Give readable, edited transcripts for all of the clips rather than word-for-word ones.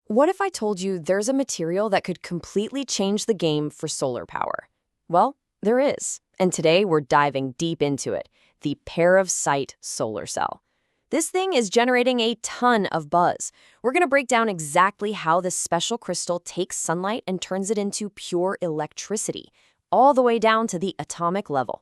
What if I told you there's a material that could completely change the game for solar power? Well, there is. And today we're diving deep into it, the Perovskite solar cell. This thing is generating a ton of buzz. We're going to break down exactly how this special crystal takes sunlight and turns it into pure electricity, all the way down to the atomic level.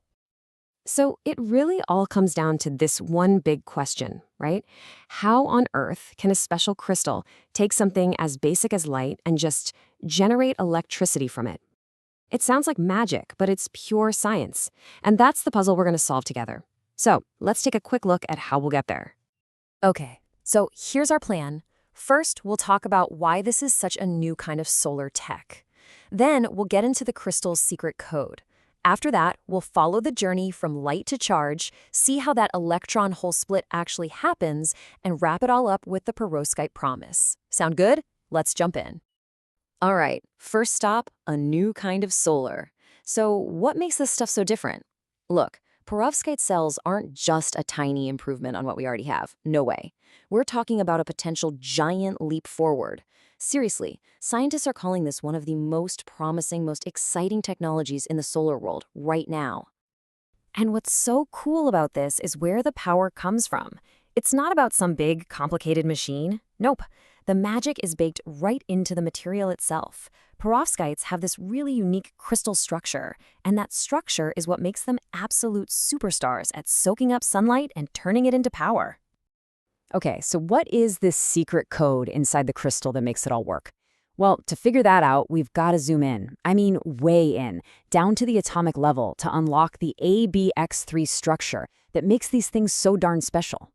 So it really all comes down to this one big question, right? How on earth can a special crystal take something as basic as light and just generate electricity from it? It sounds like magic, but it's pure science. And that's the puzzle we're going to solve together. So let's take a quick look at how we'll get there. Okay, so here's our plan. First, we'll talk about why this is such a new kind of solar tech. Then we'll get into the crystal's secret code. After that, we'll follow the journey from light to charge, see how that electron-hole split actually happens, and wrap it all up with the perovskite promise. Sound good? Let's jump in. All right, first stop, a new kind of solar. So what makes this stuff so different? Look, perovskite cells aren't just a tiny improvement on what we already have. No way. We're talking about a potential giant leap forward. Seriously, scientists are calling this one of the most promising, most exciting technologies in the solar world right now. And what's so cool about this is where the power comes from. It's not about some big, complicated machine. Nope. The magic is baked right into the material itself. Perovskites have this really unique crystal structure, and that structure is what makes them absolute superstars at soaking up sunlight and turning it into power. Okay, so what is this secret code inside the crystal that makes it all work? Well, to figure that out, we've got to zoom in. I mean, way in, down to the atomic level to unlock the ABX3 structure that makes these things so darn special.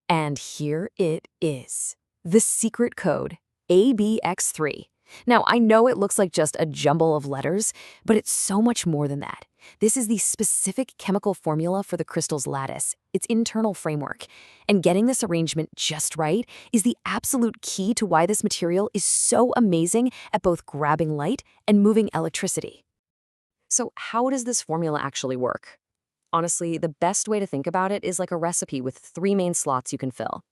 And here it is. The secret code, ABX3. Now, I know it looks like just a jumble of letters, but it's so much more than that. This is the specific chemical formula for the crystal's lattice, its internal framework. And getting this arrangement just right is the absolute key to why this material is so amazing at both grabbing light and moving electricity. So how does this formula actually work? Honestly, the best way to think about it is like a recipe with three main slots you can fill.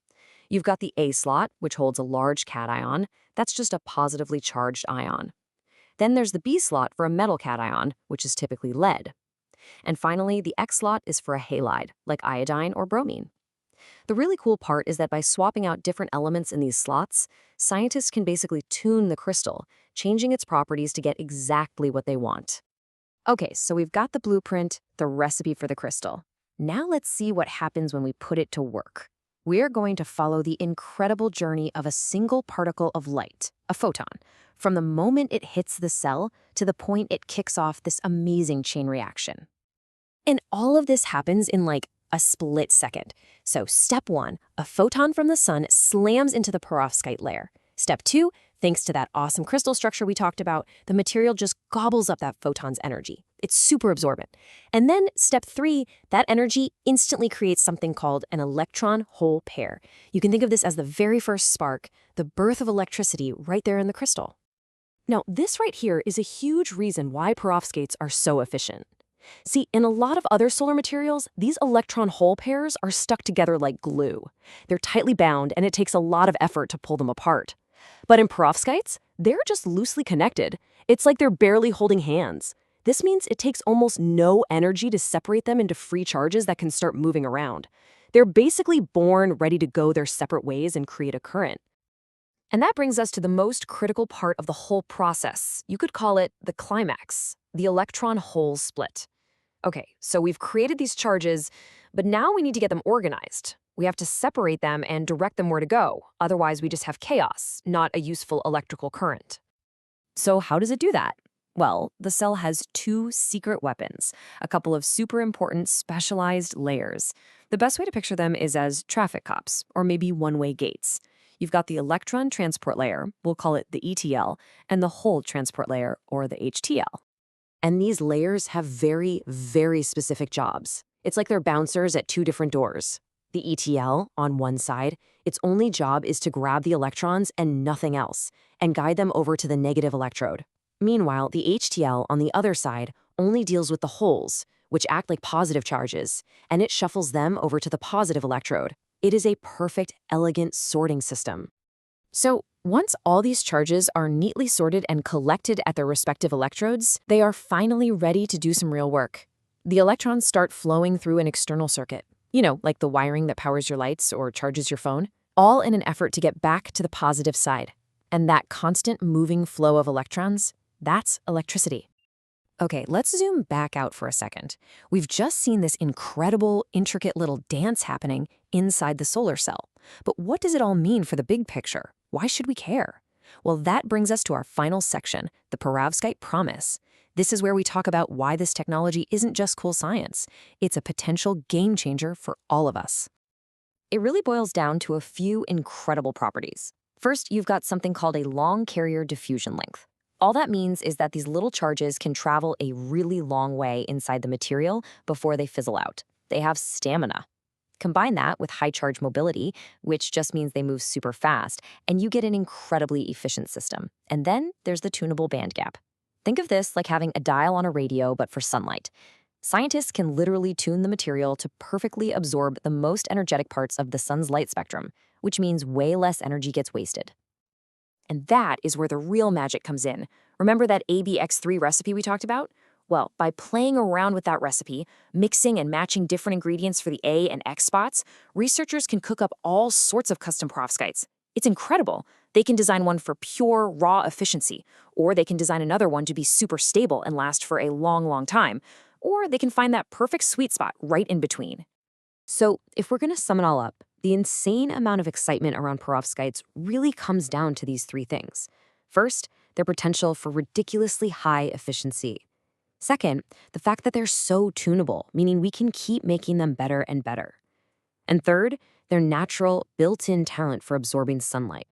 You've got the A slot, which holds a large cation. That's just a positively charged ion. Then there's the B slot for a metal cation, which is typically lead. And finally, the X slot is for a halide, like iodine or bromine. The really cool part is that by swapping out different elements in these slots, scientists can basically tune the crystal, changing its properties to get exactly what they want. Okay, so we've got the blueprint, the recipe for the crystal. Now let's see what happens when we put it to work. We're going to follow the incredible journey of a single particle of light, a photon, from the moment it hits the cell to the point it kicks off this amazing chain reaction. And all of this happens in like a split second. So step 1, a photon from the sun slams into the perovskite layer. Step 2, thanks to that awesome crystal structure we talked about, the material just gobbles up that photon's energy. It's super absorbent. And then step 3, that energy instantly creates something called an electron-hole pair. You can think of this as the very first spark, the birth of electricity right there in the crystal. Now, this right here is a huge reason why perovskites are so efficient. See, in a lot of other solar materials, these electron-hole pairs are stuck together like glue. They're tightly bound, and it takes a lot of effort to pull them apart. But in perovskites, they're just loosely connected. It's like they're barely holding hands. This means it takes almost no energy to separate them into free charges that can start moving around. They're basically born ready to go their separate ways and create a current. And that brings us to the most critical part of the whole process. You could call it the climax, the electron-hole split. Okay, so we've created these charges, but now we need to get them organized. We have to separate them and direct them where to go. Otherwise, we just have chaos, not a useful electrical current. So how does it do that? Well, the cell has two secret weapons, a couple of super important specialized layers. The best way to picture them is as traffic cops, or maybe one-way gates. You've got the electron transport layer, we'll call it the ETL, and the hole transport layer, or the HTL. And these layers have very, very specific jobs. It's like they're bouncers at two different doors. The ETL, on one side, its only job is to grab the electrons and nothing else, and guide them over to the negative electrode. Meanwhile, the HTL, on the other side, only deals with the holes, which act like positive charges, and it shuffles them over to the positive electrode. It is a perfect, elegant sorting system. So, once all these charges are neatly sorted and collected at their respective electrodes, they are finally ready to do some real work. The electrons start flowing through an external circuit, like the wiring that powers your lights or charges your phone, all in an effort to get back to the positive side. And that constant moving flow of electrons, that's electricity. Okay, let's zoom back out for a second. We've just seen this incredible, intricate little dance happening inside the solar cell. But what does it all mean for the big picture? Why should we care? Well, that brings us to our final section, the Perovskite promise. This is where we talk about why this technology isn't just cool science. It's a potential game changer for all of us. It really boils down to a few incredible properties. First, you've got something called a long carrier diffusion length. All that means is that these little charges can travel a really long way inside the material before they fizzle out. They have stamina. Combine that with high charge mobility, which just means they move super fast, and you get an incredibly efficient system. And then there's the tunable band gap. Think of this like having a dial on a radio, but for sunlight. Scientists can literally tune the material to perfectly absorb the most energetic parts of the sun's light spectrum, which means way less energy gets wasted. And that is where the real magic comes in. Remember that ABX3 recipe we talked about? Well, by playing around with that recipe, mixing and matching different ingredients for the A and X spots, researchers can cook up all sorts of custom perovskites. It's incredible. They can design one for pure, raw efficiency, or they can design another one to be super stable and last for a long, long time, or they can find that perfect sweet spot right in between. So, if we're going to sum it all up, the insane amount of excitement around perovskites really comes down to these three things. First, their potential for ridiculously high efficiency. Second, the fact that they're so tunable, meaning we can keep making them better and better. And third, their natural, built-in talent for absorbing sunlight.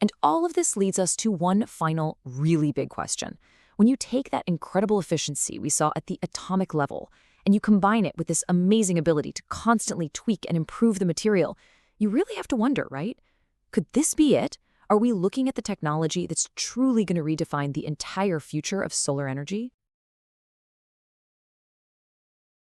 And all of this leads us to one final, really big question. When you take that incredible efficiency we saw at the atomic level, and you combine it with this amazing ability to constantly tweak and improve the material, you really have to wonder, right? Could this be it? Are we looking at the technology that's truly going to redefine the entire future of solar energy?